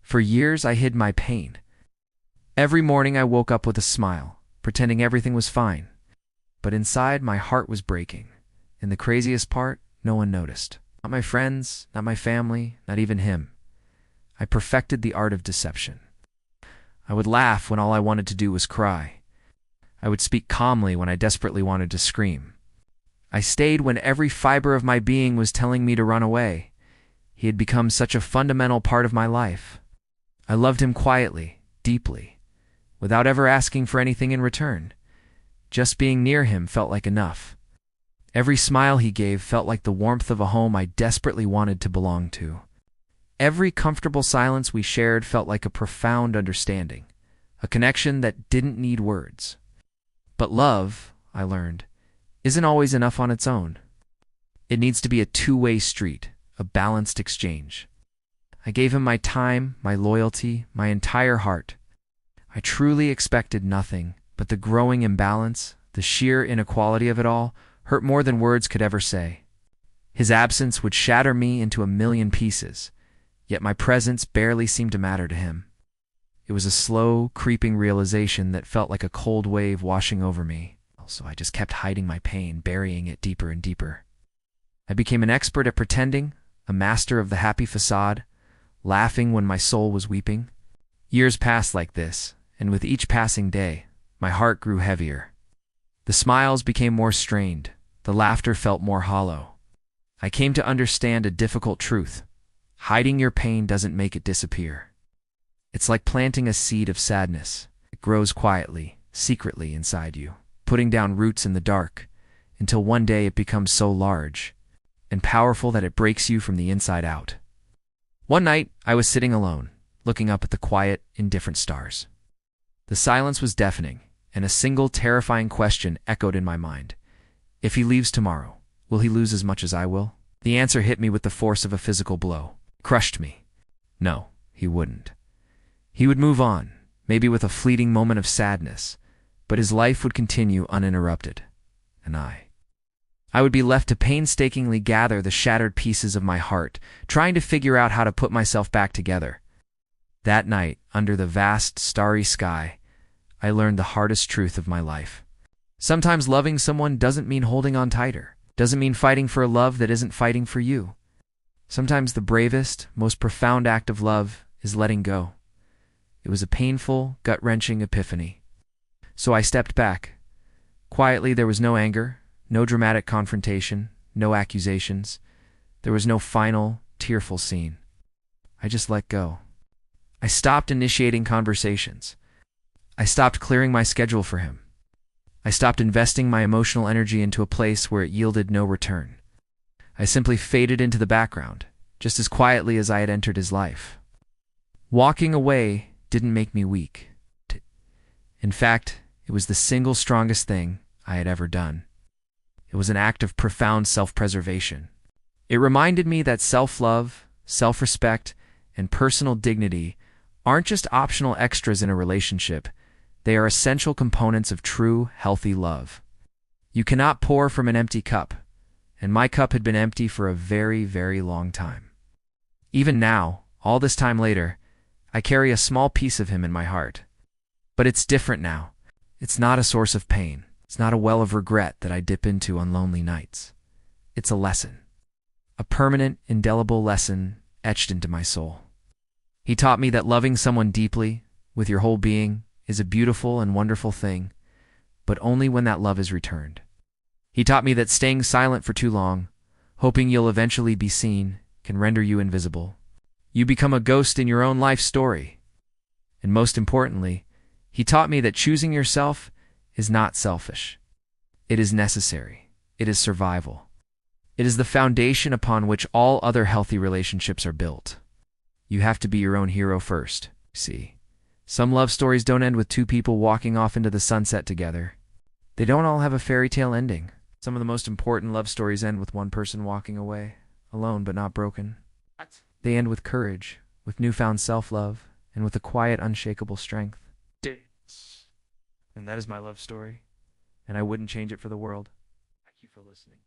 For years, I hid my pain. Every morning, I woke up with a smile, pretending everything was fine. But inside, my heart was breaking. And the craziest part, no one noticed. Not my friends, not my family, not even him. I perfected the art of deception. I would laugh when all I wanted to do was cry. I would speak calmly when I desperately wanted to scream. I stayed when every fiber of my being was telling me to run away. He had become such a fundamental part of my life. I loved him quietly, deeply, without ever asking for anything in return. Just being near him felt like enough. Every smile he gave felt like the warmth of a home I desperately wanted to belong to. Every comfortable silence we shared felt like a profound understanding, a connection that didn't need words. But love, I learned, isn't always enough on its own. It needs to be a two-way street, a balanced exchange. I gave him my time, my loyalty, my entire heart. I truly expected nothing, but the growing imbalance, the sheer inequality of it all, hurt more than words could ever say. His absence would shatter me into a million pieces, yet my presence barely seemed to matter to him. It was a slow, creeping realization that felt like a cold wave washing over me. So I just kept hiding my pain, burying it deeper and deeper. I became an expert at pretending, a master of the happy facade, laughing when my soul was weeping. Years passed like this, and with each passing day, my heart grew heavier. The smiles became more strained, the laughter felt more hollow. I came to understand a difficult truth. Hiding your pain doesn't make it disappear. It's like planting a seed of sadness. It grows quietly, secretly inside you, putting down roots in the dark, until one day it becomes so large and powerful that it breaks you from the inside out. One night, I was sitting alone, looking up at the quiet, indifferent stars. The silence was deafening, and a single terrifying question echoed in my mind. If he leaves tomorrow, will he lose as much as I will? The answer hit me with the force of a physical blow. Crushed me. No, he wouldn't. He would move on, maybe with a fleeting moment of sadness, but his life would continue uninterrupted. And I would be left to painstakingly gather the shattered pieces of my heart, trying to figure out how to put myself back together. That night, under the vast, starry sky, I learned the hardest truth of my life. Sometimes loving someone doesn't mean holding on tighter, doesn't mean fighting for a love that isn't fighting for you. Sometimes the bravest, most profound act of love is letting go. It was a painful, gut-wrenching epiphany. So I stepped back. Quietly, there was no anger, no dramatic confrontation, no accusations. There was no final, tearful scene. I just let go. I stopped initiating conversations. I stopped clearing my schedule for him. I stopped investing my emotional energy into a place where it yielded no return. I simply faded into the background, just as quietly as I had entered his life. Walking away didn't make me weak. In fact, it was the single strongest thing I had ever done. It was an act of profound self-preservation. It reminded me that self-love, self-respect, and personal dignity aren't just optional extras in a relationship. They are essential components of true, healthy love. You cannot pour from an empty cup, and my cup had been empty for a very, very long time. Even now, all this time later, I carry a small piece of him in my heart. But it's different now. It's not a source of pain. It's not a well of regret that I dip into on lonely nights. It's a lesson. A permanent, indelible lesson etched into my soul. He taught me that loving someone deeply, with your whole being, is a beautiful and wonderful thing, but only when that love is returned. He taught me that staying silent for too long, hoping you'll eventually be seen, can render you invisible. You become a ghost in your own life story. And most importantly, he taught me that choosing yourself is not selfish. It is necessary. It is survival. It is the foundation upon which all other healthy relationships are built. You have to be your own hero first, see. Some love stories don't end with two people walking off into the sunset together. They don't all have a fairy tale ending. Some of the most important love stories end with one person walking away, alone but not broken. They end with courage, with newfound self-love, and with a quiet, unshakable strength. And that is my love story, and I wouldn't change it for the world. Thank you for listening.